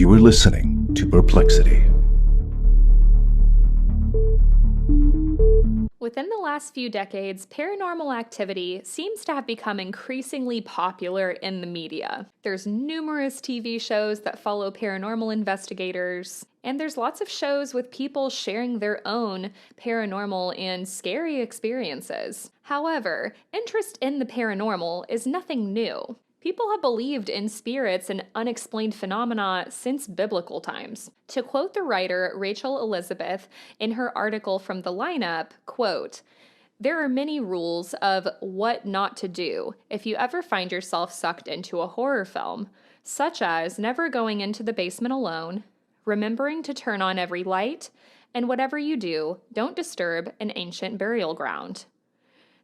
You are listening to Perplexity. Within the last few decades, paranormal activity seems to have become increasingly popular in the media. There's numerous TV shows that follow paranormal investigators, and there's lots of shows with people sharing their own paranormal and scary experiences. However, interest in the paranormal is nothing new. People have believed in spirits and unexplained phenomena since biblical times. To quote the writer Rachel Elizabeth in her article from The Lineup, quote, "There are many rules of what not to do if you ever find yourself sucked into a horror film, such as never going into the basement alone, remembering to turn on every light, and whatever you do, don't disturb an ancient burial ground."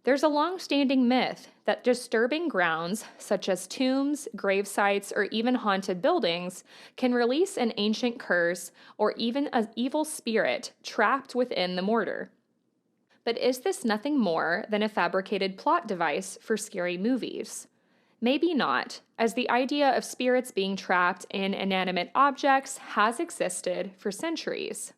There's a long-standing myth that disturbing grounds, such as tombs, grave sites, or even haunted buildings, can release an ancient curse or even an evil spirit trapped within the mortar. But is this nothing more than a fabricated plot device for scary movies? Maybe not, as the idea of spirits being trapped in inanimate objects has existed for centuries.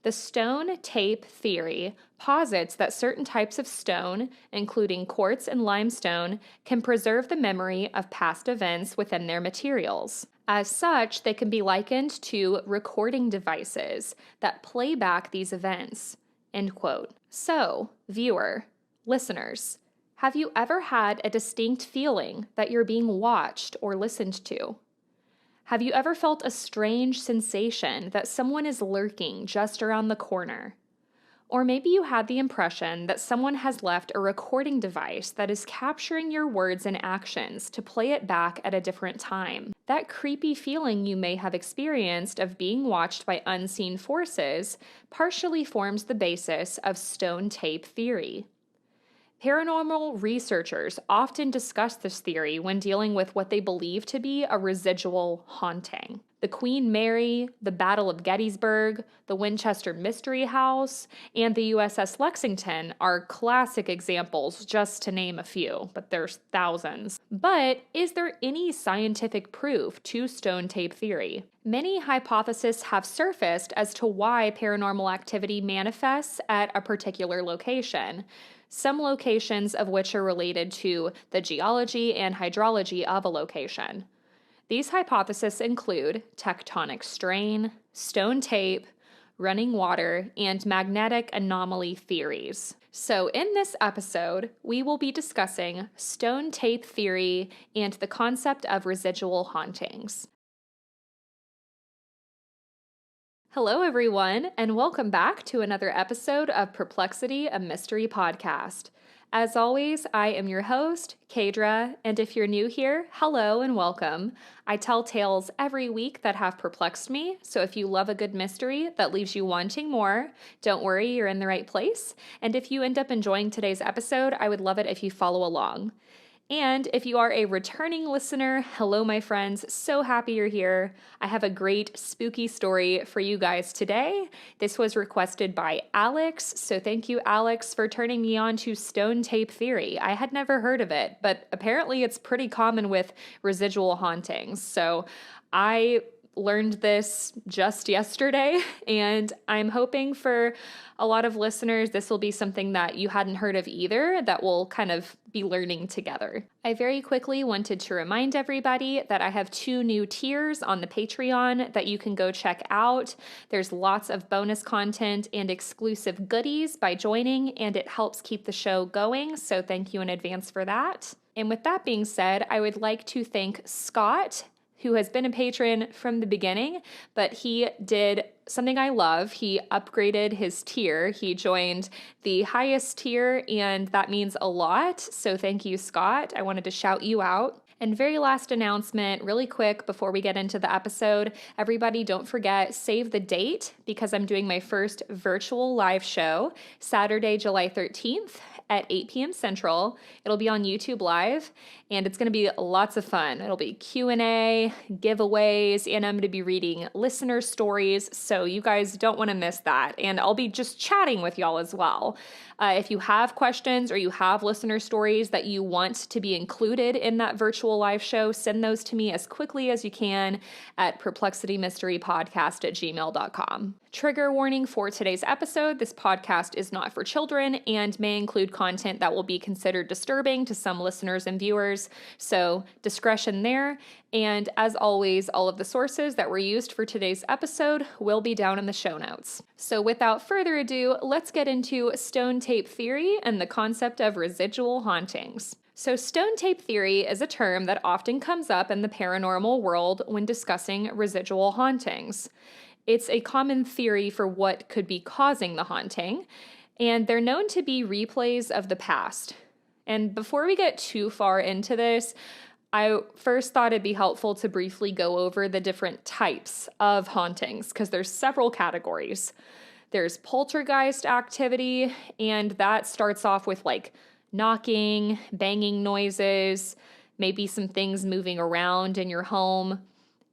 The stone tape theory posits that certain types of stone, including quartz and limestone, can preserve the memory of past events within their materials. As such, they can be likened to recording devices that play back these events. End quote. So, viewer, listeners, have you ever had a distinct feeling that you're being watched or listened to? Have you ever felt a strange sensation that someone is lurking just around the corner? Or maybe you had the impression that someone has left a recording device that is capturing your words and actions to play it back at a different time. That creepy feeling you may have experienced of being watched by unseen forces partially forms the basis of stone tape theory. Paranormal researchers often discuss this theory when dealing with what they believe to be a residual haunting. The Queen Mary, the Battle of Gettysburg, the Winchester Mystery House, and the USS Lexington are classic examples, just to name a few, but there's thousands. But is there any scientific proof to stone tape theory? Many hypotheses have surfaced as to why paranormal activity manifests at a particular location, some locations of which are related to the geology and hydrology of a location. These hypotheses include tectonic strain, stone tape, running water, and magnetic anomaly theories. So in this episode, we will be discussing stone tape theory and the concept of residual hauntings. Hello, everyone, and welcome back to another episode of Perplexity, a Mystery Podcast. As always, I am your host, Kaydra, and if you're new here, hello and welcome. I tell tales every week that have perplexed me, so if you love a good mystery that leaves you wanting more, don't worry, you're in the right place. And if you end up enjoying today's episode, I would love it if you follow along. And if you are a returning listener, hello, my friends. So happy you're here. I have a great spooky story for you guys today. This was requested by Alex, so thank you, Alex, for turning me on to stone tape theory. I had never heard of it, but apparently it's pretty common with residual hauntings. So I learned this just yesterday, and I'm hoping for a lot of listeners, this will be something that you hadn't heard of either, that we'll kind of be learning together. I very quickly wanted to remind everybody that I have 2 new tiers on the Patreon that you can go check out. There's lots of bonus content and exclusive goodies by joining, and it helps keep the show going, so thank you in advance for that. And with that being said, I would like to thank Scott, who has been a patron from the beginning, but he did something I love. He upgraded his tier. He joined the highest tier, and that means a lot. So thank you, Scott. I wanted to shout you out. And very last announcement, really quick before we get into the episode, everybody don't forget, save the date because I'm doing my first virtual live show Saturday, July 13th at 8 p.m. Central. It'll be on YouTube Live, and it's going to be lots of fun. It'll be Q&A, giveaways, and I'm going to be reading listener stories, so you guys don't want to miss that. And I'll be just chatting with y'all as well. If you have questions or you have listener stories that you want to be included in that virtual live show, send those to me as quickly as you can at perplexitymysterypodcast@gmail.com. Trigger warning for today's episode: this podcast is not for children and may include content that will be considered disturbing to some listeners and viewers, so discretion there. And as always, all of the sources that were used for today's episode will be down in the show notes. So without further ado, let's get into stone tape theory and the concept of residual hauntings. So stone tape theory is a term that often comes up in the paranormal world when discussing residual hauntings. It's a common theory for what could be causing the haunting, and they're known to be replays of the past. And before we get too far into this, I first thought it'd be helpful to briefly go over the different types of hauntings, because there's several categories. There's poltergeist activity, and that starts off with like knocking, banging noises, maybe some things moving around in your home.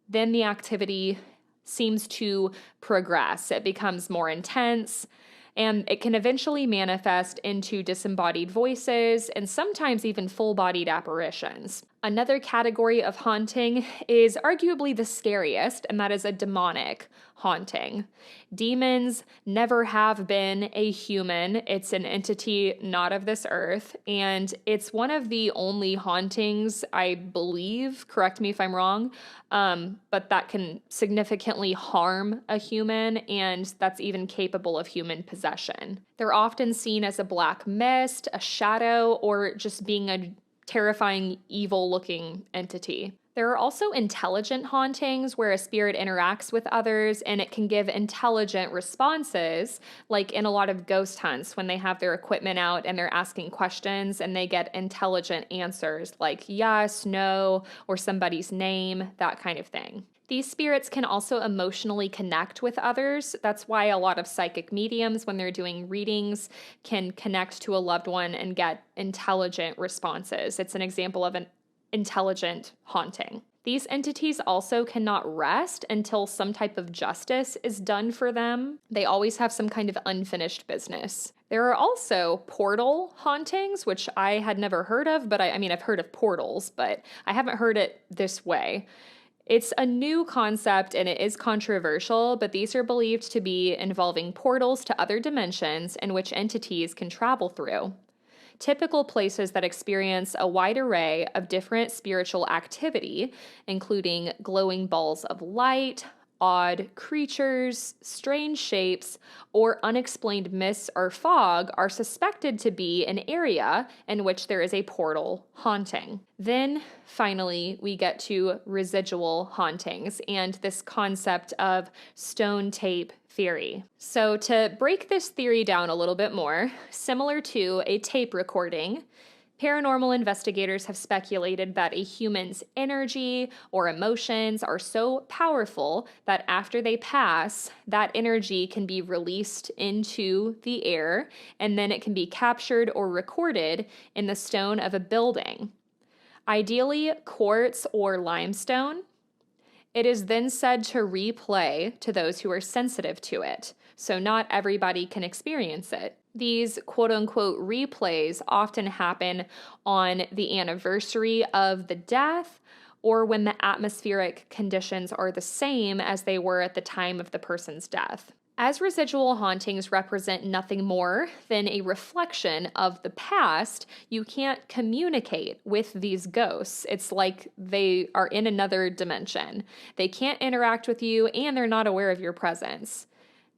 Then the activity seems to progress. It becomes more intense, and it can eventually manifest into disembodied voices and sometimes even full-bodied apparitions. Another category of haunting is arguably the scariest, and that is a demonic haunting. Demons never have been a human. It's an entity not of this earth, and it's one of the only hauntings, I believe, correct me if I'm wrong, but that can significantly harm a human, and that's even capable of human possession. They're often seen as a black mist, a shadow, or just being a terrifying, evil-looking entity. There are also intelligent hauntings where a spirit interacts with others and it can give intelligent responses, like in a lot of ghost hunts when they have their equipment out and they're asking questions and they get intelligent answers like yes, no, or somebody's name, that kind of thing. These spirits can also emotionally connect with others. That's why a lot of psychic mediums, when they're doing readings, can connect to a loved one and get intelligent responses. It's an example of an intelligent haunting. These entities also cannot rest until some type of justice is done for them. They always have some kind of unfinished business. There are also portal hauntings, which I had never heard of, but I've heard of portals, but I haven't heard it this way. It's a new concept and it is controversial, but these are believed to be involving portals to other dimensions in which entities can travel through. Typical places that experience a wide array of different spiritual activity, including glowing balls of light, odd creatures, strange shapes, or unexplained mists or fog, are suspected to be an area in which there is a portal haunting. Then, finally, we get to residual hauntings and this concept of stone tape theory. So to break this theory down a little bit more, similar to a tape recording, paranormal investigators have speculated that a human's energy or emotions are so powerful that after they pass, that energy can be released into the air, and then it can be captured or recorded in the stone of a building, ideally quartz or limestone. It is then said to replay to those who are sensitive to it, so not everybody can experience it. These quote-unquote replays often happen on the anniversary of the death or when the atmospheric conditions are the same as they were at the time of the person's death. As residual hauntings represent nothing more than a reflection of the past, you can't communicate with these ghosts. It's like they are in another dimension. They can't interact with you, and they're not aware of your presence.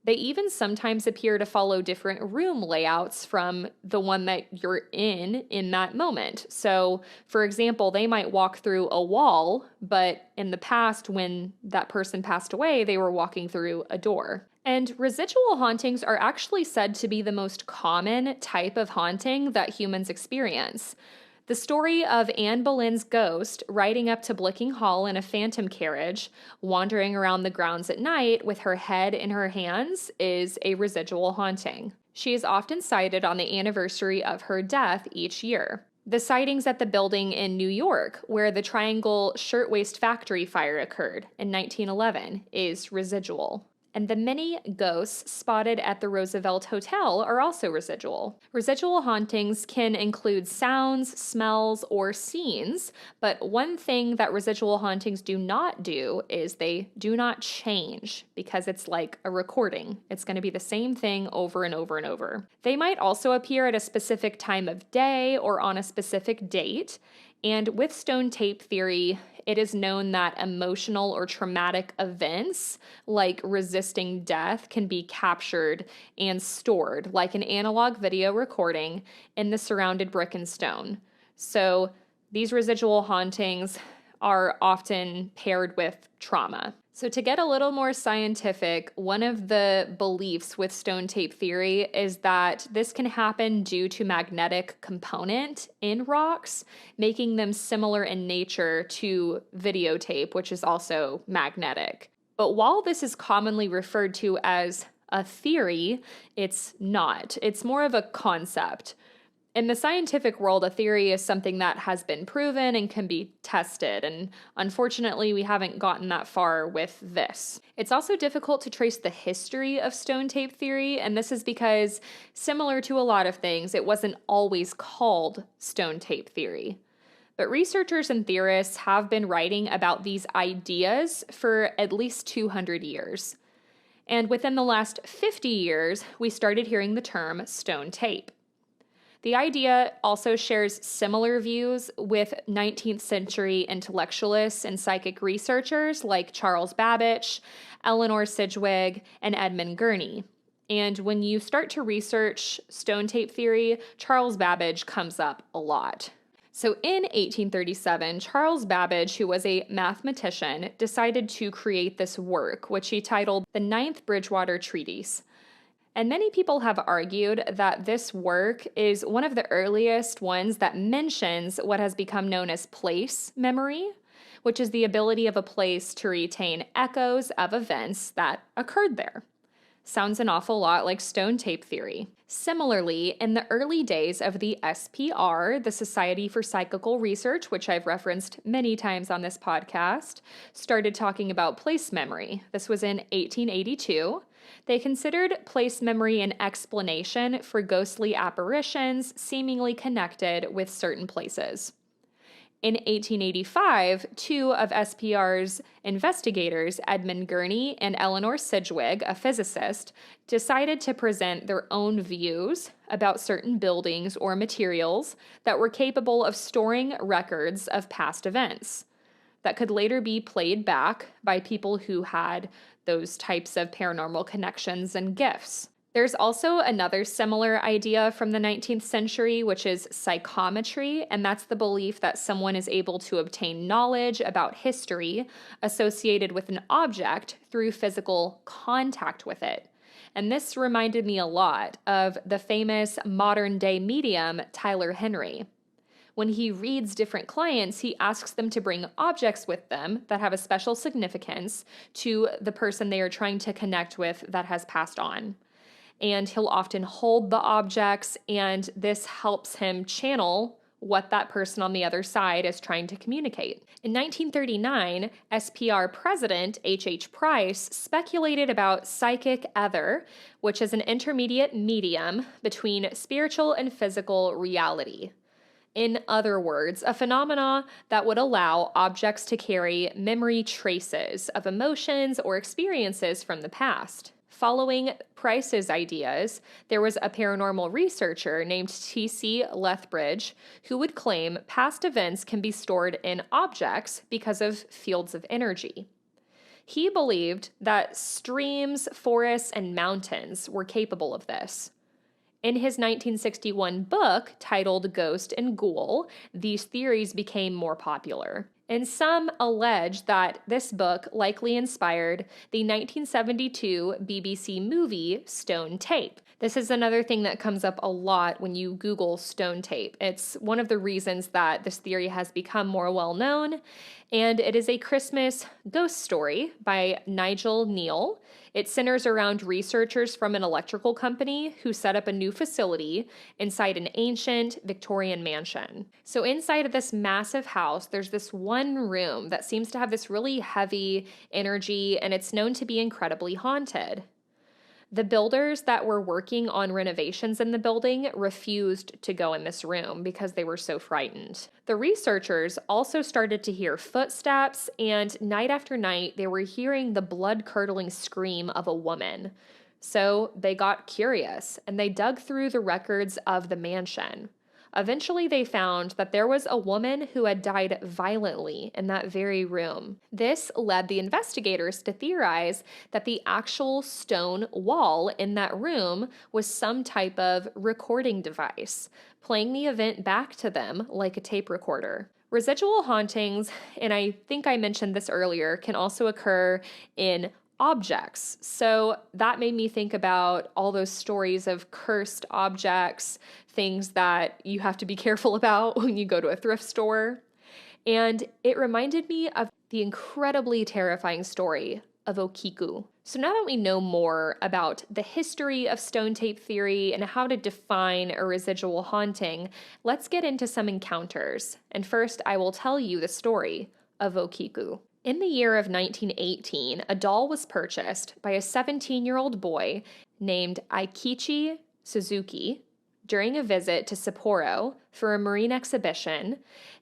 They even sometimes appear to follow different room layouts from the one that you're in that moment. So, for example, they might walk through a wall, but in the past, when that person passed away, they were walking through a door. And residual hauntings are actually said to be the most common type of haunting that humans experience. The story of Anne Boleyn's ghost riding up to Blicking Hall in a phantom carriage, wandering around the grounds at night with her head in her hands, is a residual haunting. She is often cited on the anniversary of her death each year. The sightings at the building in New York, where the Triangle Shirtwaist Factory fire occurred in 1911, is residual. And the many ghosts spotted at the Roosevelt Hotel are also residual. Residual hauntings can include sounds, smells, or scenes, but one thing that residual hauntings do not do is they do not change, because it's like a recording. It's going to be the same thing over and over and over. They might also appear at a specific time of day or on a specific date. And with stone tape theory, it is known that emotional or traumatic events like resisting death can be captured and stored like an analog video recording in the surrounded brick and stone. So these residual hauntings are often paired with trauma. So to get a little more scientific, one of the beliefs with stone tape theory is that this can happen due to magnetic component in rocks, making them similar in nature to videotape, which is also magnetic. But while this is commonly referred to as a theory, it's not. It's more of a concept. In the scientific world, a theory is something that has been proven and can be tested, and unfortunately, we haven't gotten that far with this. It's also difficult to trace the history of stone tape theory, and this is because, similar to a lot of things, it wasn't always called stone tape theory. But researchers and theorists have been writing about these ideas for at least 200 years. And within the last 50 years, we started hearing the term stone tape. The idea also shares similar views with 19th century intellectualists and psychic researchers like Charles Babbage, Eleanor Sidgwick, and Edmund Gurney. And when you start to research stone tape theory, Charles Babbage comes up a lot. So in 1837, Charles Babbage, who was a mathematician, decided to create this work, which he titled the Ninth Bridgewater Treatise. And many people have argued that this work is one of the earliest ones that mentions what has become known as place memory, which is the ability of a place to retain echoes of events that occurred there. Sounds an awful lot like stone tape theory. Similarly, in the early days of the SPR, the Society for Psychical Research, which I've referenced many times on this podcast, started talking about place memory. This was in 1882. They considered place memory an explanation for ghostly apparitions seemingly connected with certain places. In 1885, two of SPR's investigators, Edmund Gurney and Eleanor Sidgwick, a physicist, decided to present their own views about certain buildings or materials that were capable of storing records of past events that could later be played back by people who had those types of paranormal connections and gifts. There's also another similar idea from the 19th century, which is psychometry, and that's the belief that someone is able to obtain knowledge about history associated with an object through physical contact with it. And this reminded me a lot of the famous modern-day medium Tyler Henry. When he reads different clients, he asks them to bring objects with them that have a special significance to the person they are trying to connect with that has passed on. And he'll often hold the objects, and this helps him channel what that person on the other side is trying to communicate. In 1939, SPR president H.H. Price speculated about psychic ether, which is an intermediate medium between spiritual and physical reality. In other words, a phenomena that would allow objects to carry memory traces of emotions or experiences from the past. Following Price's ideas, there was a paranormal researcher named T.C. Lethbridge who would claim past events can be stored in objects because of fields of energy. He believed that streams, forests, and mountains were capable of this. In his 1961 book, titled Ghost and Ghoul, these theories became more popular. And some allege that this book likely inspired the 1972 BBC movie Stone Tape. This is another thing that comes up a lot when you Google stone tape. It's one of the reasons that this theory has become more well known, and it is a Christmas ghost story by Nigel Neal. It centers around researchers from an electrical company who set up a new facility inside an ancient Victorian mansion. So inside of this massive house, there's this one room that seems to have this really heavy energy, and it's known to be incredibly haunted. The builders that were working on renovations in the building refused to go in this room because they were so frightened. The researchers also started to hear footsteps, and night after night, they were hearing the blood-curdling scream of a woman. So they got curious, and they dug through the records of the mansion. Eventually, they found that there was a woman who had died violently in that very room. This led the investigators to theorize that the actual stone wall in that room was some type of recording device, playing the event back to them like a tape recorder. Residual hauntings, and I think I mentioned this earlier, can also occur in objects. So that made me think about all those stories of cursed objects, things that you have to be careful about when you go to a thrift store. And it reminded me of the incredibly terrifying story of Okiku. So now that we know more about the history of stone tape theory and how to define a residual haunting, let's get into some encounters. And first, I will tell you the story of Okiku. In the year of 1918, a doll was purchased by a 17-year-old boy named Aikichi Suzuki during a visit to Sapporo for a marine exhibition,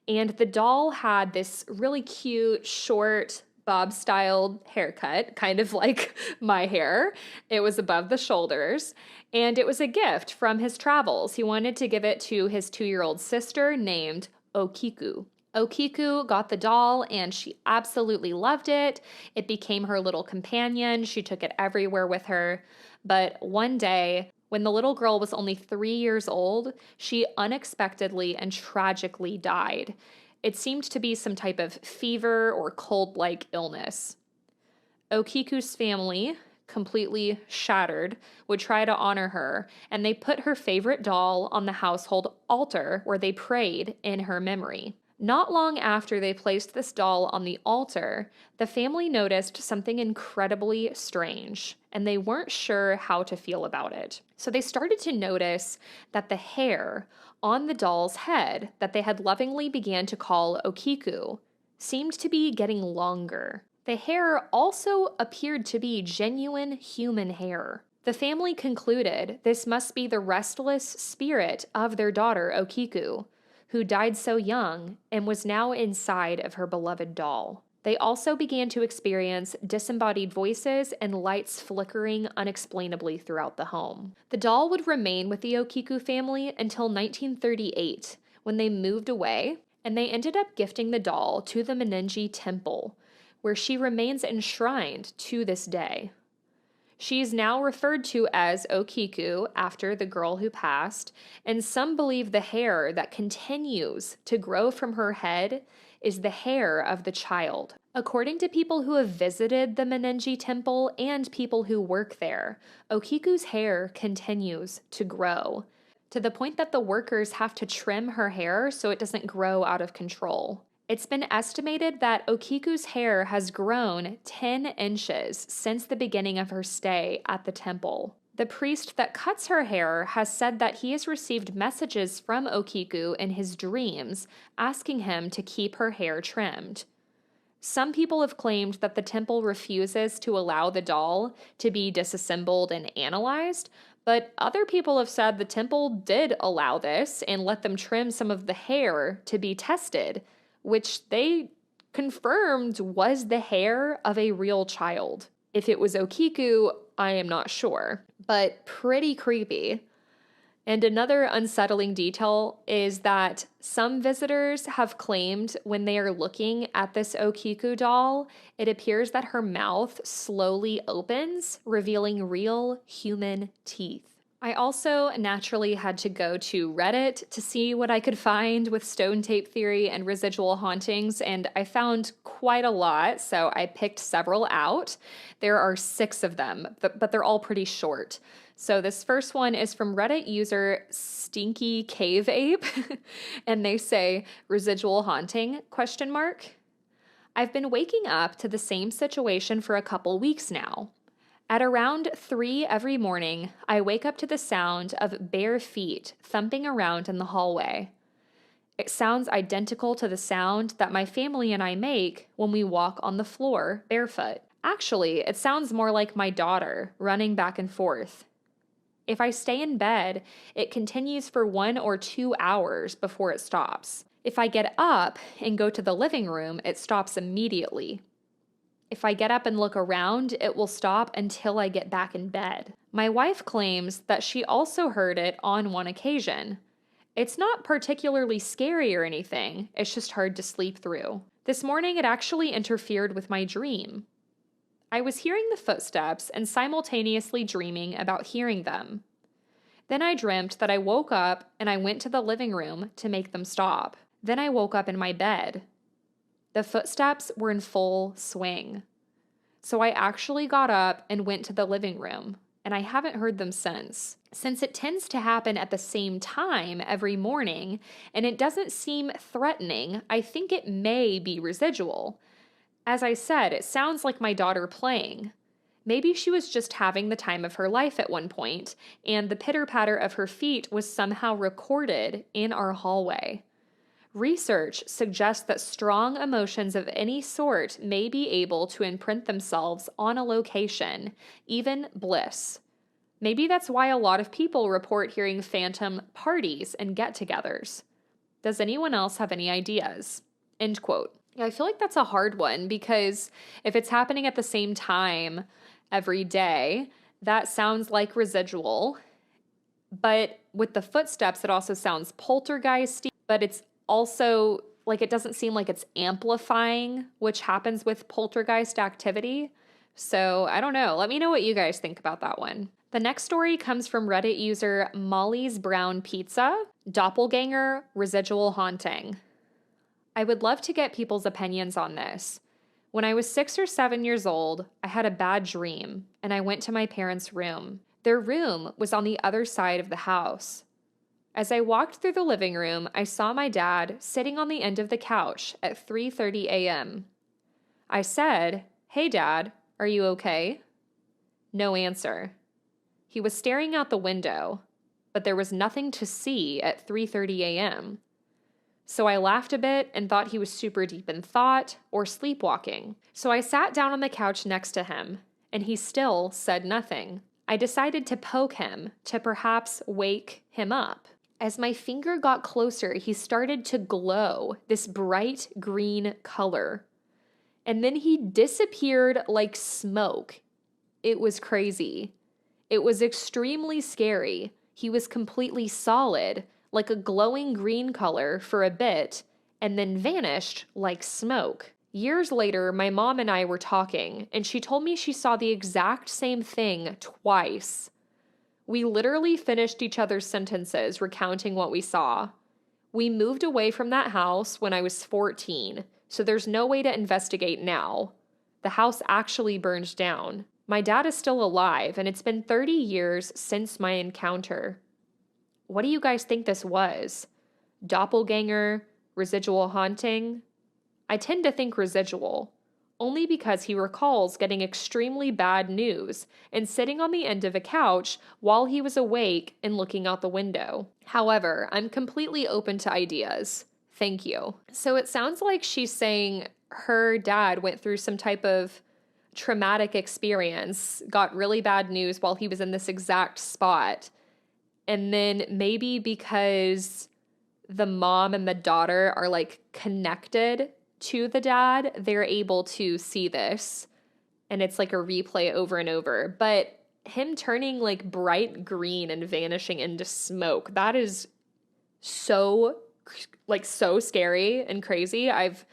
and the doll had this really cute, short, bob-styled haircut, kind of like my hair. It was above the shoulders, and it was a gift from his travels. He wanted to give it to his 2-year-old sister named Okiku. Okiku got the doll, and she absolutely loved it. It became her little companion. She took it everywhere with her. But one day, when the little girl was only 3 years old, she unexpectedly and tragically died. It seemed to be some type of fever or cold-like illness. Okiku's family, completely shattered, would try to honor her, and they put her favorite doll on the household altar where they prayed in her memory. Not long after they placed this doll on the altar, the family noticed something incredibly strange, and they weren't sure how to feel about it. So they started to notice that the hair on the doll's head that they had lovingly began to call Okiku seemed to be getting longer. The hair also appeared to be genuine human hair. The family concluded this must be the restless spirit of their daughter Okiku, who died so young and was now inside of her beloved doll. They also began to experience disembodied voices and lights flickering unexplainably throughout the home. The doll would remain with the Okiku family until 1938, when they moved away, and they ended up gifting the doll to the Menenji Temple, where she remains enshrined to this day. She is now referred to as Okiku after the girl who passed, and some believe the hair that continues to grow from her head is the hair of the child. According to people who have visited the Menenji Temple and people who work there, Okiku's hair continues to grow, to the point that the workers have to trim her hair so it doesn't grow out of control. It's been estimated that Okiku's hair has grown 10 inches since the beginning of her stay at the temple. The priest that cuts her hair has said that he has received messages from Okiku in his dreams asking him to keep her hair trimmed. Some people have claimed that the temple refuses to allow the doll to be disassembled and analyzed, but other people have said the temple did allow this and let them trim some of the hair to be tested, which they confirmed was the hair of a real child. If it was Okiku, I am not sure, but pretty creepy. And another unsettling detail is that some visitors have claimed when they are looking at this Okiku doll, it appears that her mouth slowly opens, revealing real human teeth. I also naturally had to go to Reddit to see what I could find with stone tape theory and residual hauntings, and I found quite a lot, so I picked several out. There are 6 of them, but they're all pretty short. So this first one is from Reddit user Stinky Cave Ape, and they say, residual haunting, question mark. I've been waking up to the same situation for a couple weeks now. At around 3 every morning, I wake up to the sound of bare feet thumping around in the hallway. It sounds identical to the sound that my family and I make when we walk on the floor barefoot. Actually, it sounds more like my daughter running back and forth. If I stay in bed, it continues for 1 or 2 hours before it stops. If I get up and go to the living room, it stops immediately. If I get up and look around, it will stop until I get back in bed. My wife claims that she also heard it on one occasion. It's not particularly scary or anything, it's just hard to sleep through. This morning it actually interfered with my dream. I was hearing the footsteps and simultaneously dreaming about hearing them. Then I dreamt that I woke up and I went to the living room to make them stop. Then I woke up in my bed. The footsteps were in full swing. So I actually got up and went to the living room, and I haven't heard them since. Since it tends to happen at the same time every morning, and it doesn't seem threatening, I think it may be residual. As I said, it sounds like my daughter playing. Maybe she was just having the time of her life at one point, and the pitter-patter of her feet was somehow recorded in our hallway. Research suggests that strong emotions of any sort may be able to imprint themselves on a location, even bliss. Maybe that's why a lot of people report hearing phantom parties and get-togethers. Does anyone else have any ideas? End quote. Yeah, I feel like that's a hard one because if it's happening at the same time every day, that sounds like residual. But with the footsteps, it also sounds poltergeisty, but it's also, like, it doesn't seem like it's amplifying, which happens with poltergeist activity. So I don't know. Let me know what you guys think about that one. The next story comes from Reddit user Molly's Brown Pizza, Doppelganger Residual Haunting. I would love to get people's opinions on this. When I was 6 or 7 years old, I had a bad dream, and I went to my parents' room. Their room was on the other side of the house. As I walked through the living room, I saw my dad sitting on the end of the couch at 3:30 a.m. I said, "Hey, Dad, are you okay?" No answer. He was staring out the window, but there was nothing to see at 3:30 a.m. So I laughed a bit and thought he was super deep in thought or sleepwalking. So I sat down on the couch next to him, and he still said nothing. I decided to poke him to perhaps wake him up. As my finger got closer, he started to glow this bright green color. And then he disappeared like smoke. It was crazy. It was extremely scary. He was completely solid, like a glowing green color for a bit, and then vanished like smoke. Years later, my mom and I were talking, and she told me she saw the exact same thing twice. We literally finished each other's sentences recounting what we saw. We moved away from that house when I was 14, so there's no way to investigate now. The house actually burned down. My dad is still alive, and it's been 30 years since my encounter. What do you guys think this was? Doppelganger? Residual haunting? I tend to think residual, only because he recalls getting extremely bad news and sitting on the end of a couch while he was awake and looking out the window. However, I'm completely open to ideas. Thank you. So it sounds like she's saying her dad went through some type of traumatic experience, got really bad news while he was in this exact spot. And then maybe because the mom and the daughter are like connected to the dad, they're able to see this, and it's like a replay over and over. But him turning like bright green and vanishing into smoke, that is so scary and crazy. I've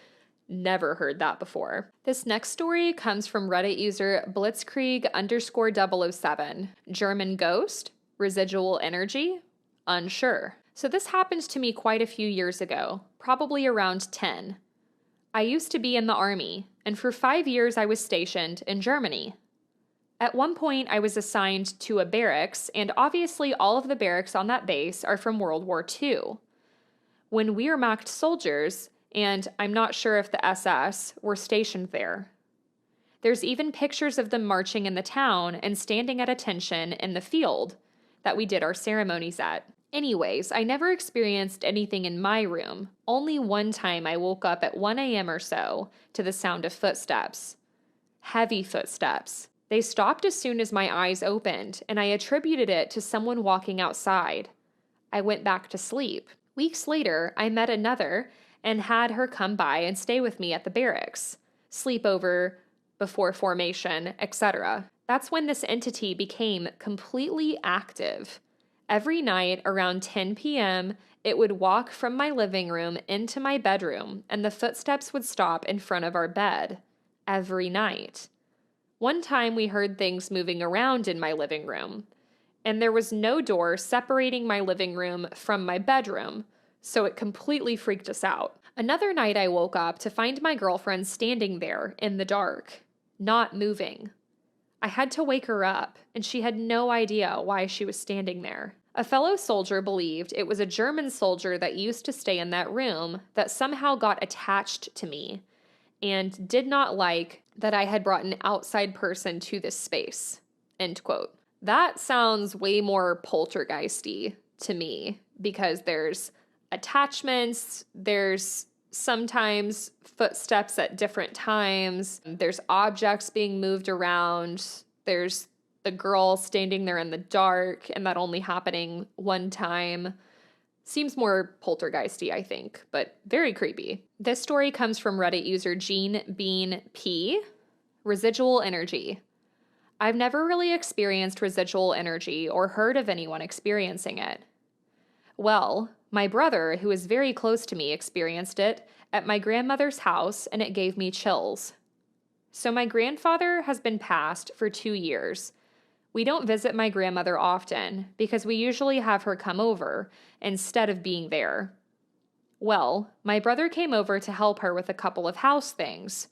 never heard that before. This next story comes from Reddit user Blitzkrieg_007, German ghost, Residual energy? Unsure. So this happened to me quite a few years ago, probably around 10. I used to be in the army, and for 5 years I was stationed in Germany. At one point, I was assigned to a barracks, and obviously all of the barracks on that base are from World War II. When Wehrmacht soldiers, and I'm not sure if the SS, were stationed there. There's even pictures of them marching in the town and standing at attention in the field that we did our ceremonies at. Anyways, I never experienced anything in my room. Only one time I woke up at 1 a.m. or so to the sound of footsteps. Heavy footsteps. They stopped as soon as my eyes opened, and I attributed it to someone walking outside. I went back to sleep. Weeks later, I met another and had her come by and stay with me at the barracks, sleep over before formation, etc. That's when this entity became completely active. Every night around 10 p.m., it would walk from my living room into my bedroom, and the footsteps would stop in front of our bed. Every night. One time we heard things moving around in my living room, and there was no door separating my living room from my bedroom, so it completely freaked us out. Another night I woke up to find my girlfriend standing there in the dark, not moving. I had to wake her up, and she had no idea why she was standing there. A fellow soldier believed it was a German soldier that used to stay in that room that somehow got attached to me and did not like that I had brought an outside person to this space. End quote. That sounds way more poltergeisty to me because there's attachments, there's sometimes footsteps at different times, there's objects being moved around, there's the girl standing there in the dark and that only happening one time. Seems more poltergeisty, I think, but very creepy. This story comes from Reddit user Gene Bean P. Residual energy. I've never really experienced residual energy or heard of anyone experiencing it. Well, my brother, who is very close to me, experienced it at my grandmother's house, and it gave me chills. So my grandfather has been passed for 2 years. We don't visit my grandmother often because we usually have her come over instead of being there. Well, my brother came over to help her with a couple of house things.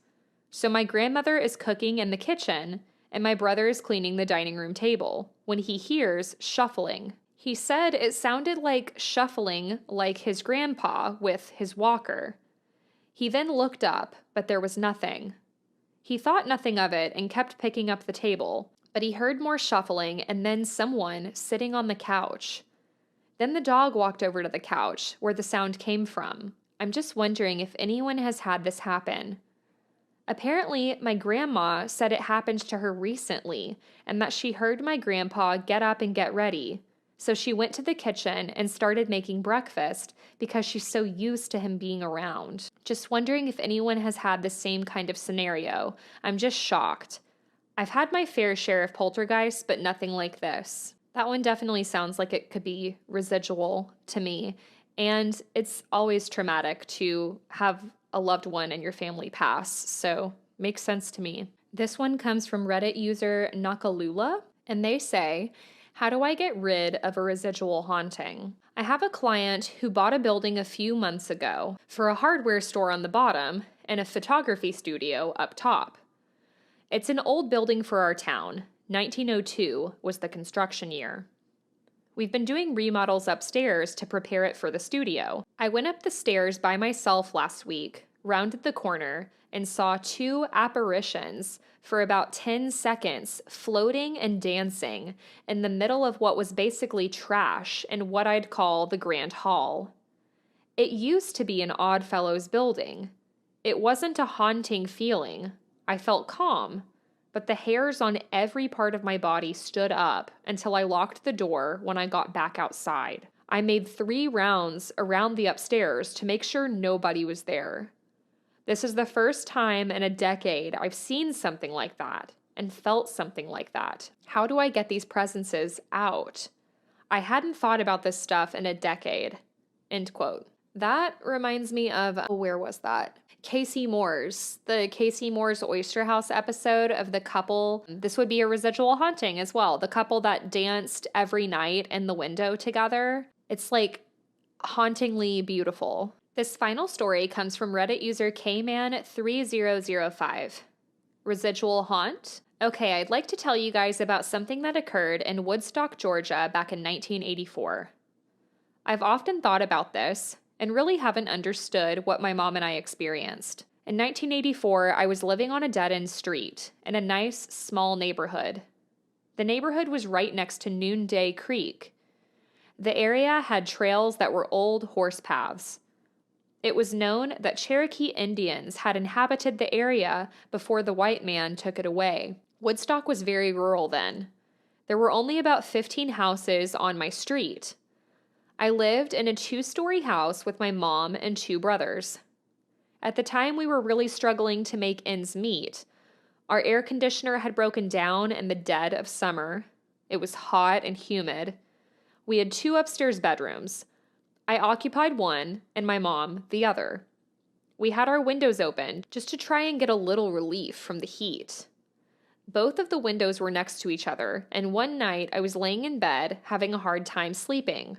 So my grandmother is cooking in the kitchen and my brother is cleaning the dining room table when he hears shuffling. He said it sounded like shuffling like his grandpa with his walker. He then looked up, but there was nothing. He thought nothing of it and kept picking up the table, but he heard more shuffling and then someone sitting on the couch. Then the dog walked over to the couch where the sound came from. I'm just wondering if anyone has had this happen. Apparently, my grandma said it happened to her recently and that she heard my grandpa get up and get ready. So she went to the kitchen and started making breakfast because she's so used to him being around. Just wondering if anyone has had the same kind of scenario. I'm just shocked. I've had my fair share of poltergeists, but nothing like this. That one definitely sounds like it could be residual to me. And it's always traumatic to have a loved one in your family pass, so makes sense to me. This one comes from Reddit user Nakalula, and they say, how do I get rid of a residual haunting? I have a client who bought a building a few months ago for a hardware store on the bottom and a photography studio up top. It's an old building for our town. 1902 was the construction year. We've been doing remodels upstairs to prepare it for the studio. I went up the stairs by myself last week, rounded the corner, and saw 2 apparitions for about 10 seconds floating and dancing in the middle of what was basically trash in what I'd call the Grand Hall. It used to be an Oddfellows building. It wasn't a haunting feeling. I felt calm, but the hairs on every part of my body stood up until I locked the door when I got back outside. I made 3 rounds around the upstairs to make sure nobody was there. This is the first time in a decade I've seen something like that and felt something like that. How do I get these presences out? I hadn't thought about this stuff in a decade. End quote. That reminds me of, where was that? Casey Moore's, the Casey Moore's Oyster House episode of the couple. This would be a residual haunting as well. The couple that danced every night in the window together. It's like hauntingly beautiful. This final story comes from Reddit user Kman3005. Residual haunt? Okay, I'd like to tell you guys about something that occurred in Woodstock, Georgia back in 1984. I've often thought about this and really haven't understood what my mom and I experienced. In 1984, I was living on a dead-end street in a nice, small neighborhood. The neighborhood was right next to Noonday Creek. The area had trails that were old horse paths. It was known that Cherokee Indians had inhabited the area before the white man took it away. Woodstock was very rural then. There were only about 15 houses on my street. I lived in a 2-story house with my mom and 2 brothers. At the time, we were really struggling to make ends meet. Our air conditioner had broken down in the dead of summer. It was hot and humid. We had 2 upstairs bedrooms. I occupied one, and my mom the other. We had our windows open just to try and get a little relief from the heat. Both of the windows were next to each other, and one night I was laying in bed having a hard time sleeping.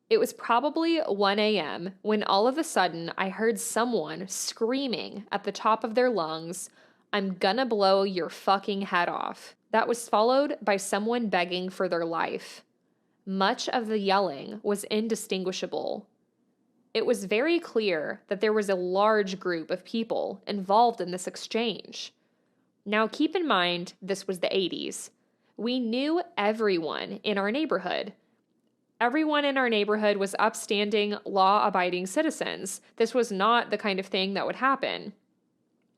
It was probably 1 a.m. when all of a sudden I heard someone screaming at the top of their lungs, "I'm gonna blow your fucking head off." That was followed by someone begging for their life. Much of the yelling was indistinguishable. It was very clear that there was a large group of people involved in this exchange. Now keep in mind, this was the 80s. We knew everyone in our neighborhood. Everyone in our neighborhood was upstanding, law-abiding citizens. This was not the kind of thing that would happen.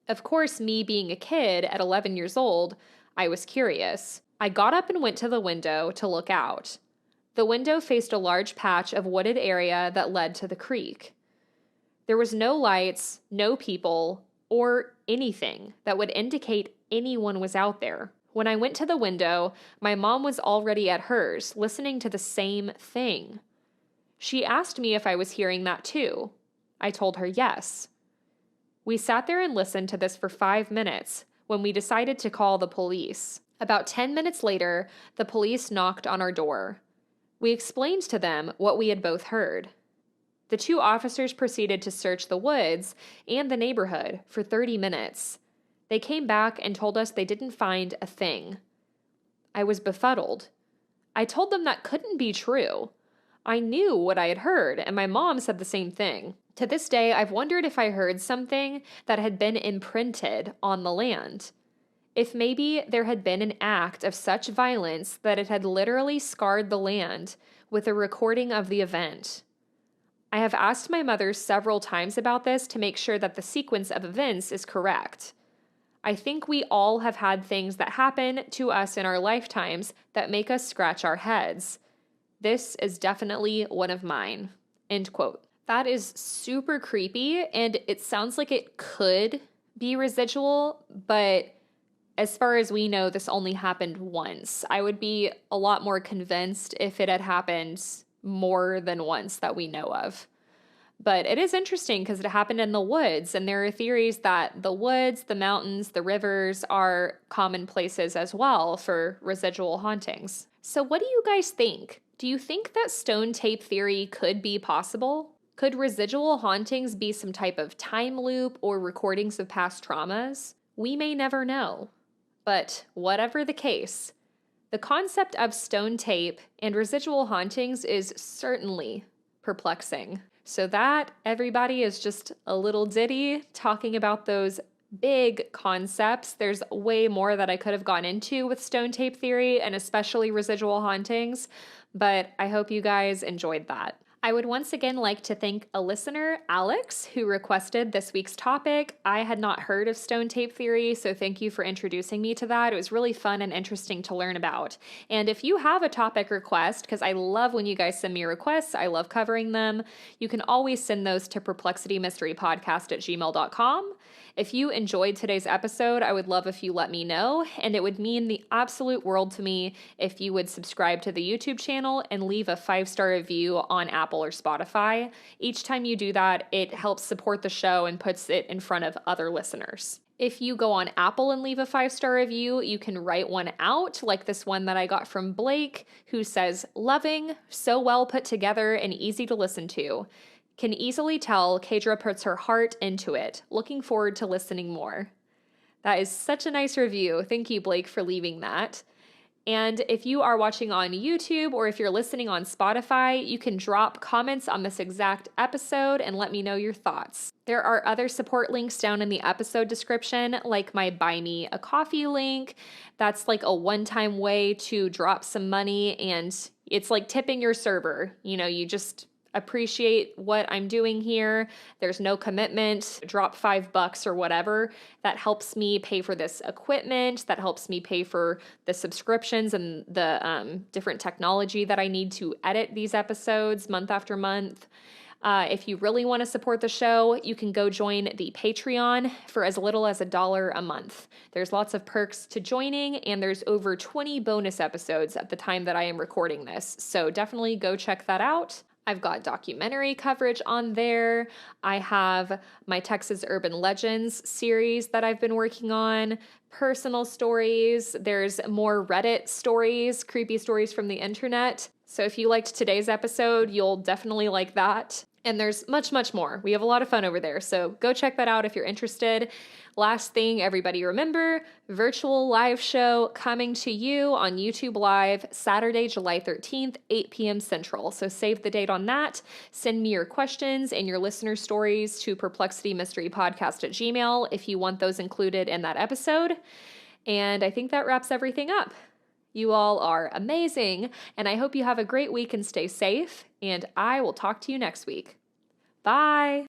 Of course, me being a kid at 11 years old, I was curious. I got up and went to the window to look out. The window faced a large patch of wooded area that led to the creek. There was no lights, no people, or anything that would indicate anyone was out there. When I went to the window, my mom was already at hers, listening to the same thing. She asked me if I was hearing that too. I told her yes. We sat there and listened to this for 5 minutes when we decided to call the police. About 10 minutes later, the police knocked on our door. We explained to them what we had both heard. The 2 officers proceeded to search the woods and the neighborhood for 30 minutes. They came back and told us they didn't find a thing. I was befuddled. I told them that couldn't be true. I knew what I had heard, and my mom said the same thing. To this day, I've wondered if I heard something that had been imprinted on the land. If maybe there had been an act of such violence that it had literally scarred the land with a recording of the event. I have asked my mother several times about this to make sure that the sequence of events is correct. I think we all have had things that happen to us in our lifetimes that make us scratch our heads. This is definitely one of mine." End quote. That is super creepy, and it sounds like it could be residual, but as far as we know, this only happened once. I would be a lot more convinced if it had happened more than once that we know of. But it is interesting because it happened in the woods, and there are theories that the woods, the mountains, the rivers are common places as well for residual hauntings. So what do you guys think? Do you think that stone tape theory could be possible? Could residual hauntings be some type of time loop or recordings of past traumas? We may never know. But whatever the case, the concept of stone tape and residual hauntings is certainly perplexing. So that, everybody, is just a little ditty talking about those big concepts. There's way more that I could have gone into with stone tape theory and especially residual hauntings, but I hope you guys enjoyed that. I would once again like to thank a listener, Alex, who requested this week's topic. I had not heard of stone tape theory, so thank you for introducing me to that. It was really fun and interesting to learn about. And if you have a topic request, because I love when you guys send me requests, I love covering them, you can always send those to perplexitymysterypodcast@gmail.com. If you enjoyed today's episode, I would love if you let me know, and it would mean the absolute world to me if you would subscribe to the YouTube channel and leave a 5-star review on Apple or Spotify. Each time you do that, it helps support the show and puts it in front of other listeners. If you go on Apple and leave a 5-star review, you can write one out, like this one that I got from Blake, who says, "Loving, so well put together and easy to listen to. Can easily tell Kaydra puts her heart into it. Looking forward to listening more." That is such a nice review. Thank you, Blake, for leaving that. And if you are watching on YouTube or if you're listening on Spotify, you can drop comments on this exact episode and let me know your thoughts. There are other support links down in the episode description, like my Buy Me a Coffee link. That's like a one-time way to drop some money, and it's like tipping your server. You just appreciate what I'm doing here. There's no commitment. Drop $5 or whatever. That helps me pay for this equipment. That helps me pay for the subscriptions and the different technology that I need to edit these episodes month after month. If you really want to support the show, you can go join the Patreon for as little as $1 a month. There's lots of perks to joining, and there's over 20 bonus episodes at the time that I am recording this. So definitely go check that out. I've got documentary coverage on there. I have my Texas Urban Legends series that I've been working on, personal stories. There's more Reddit stories, creepy stories from the internet. So if you liked today's episode, you'll definitely like that. And there's much, much more. We have a lot of fun over there, so go check that out if you're interested. Last thing, everybody remember, virtual live show coming to you on YouTube Live Saturday, July 13th, 8 p.m. Central. So save the date on that. Send me your questions and your listener stories to perplexitymysterypodcast@gmail.com if you want those included in that episode. And I think that wraps everything up. You all are amazing, and I hope you have a great week and stay safe, and I will talk to you next week. Bye!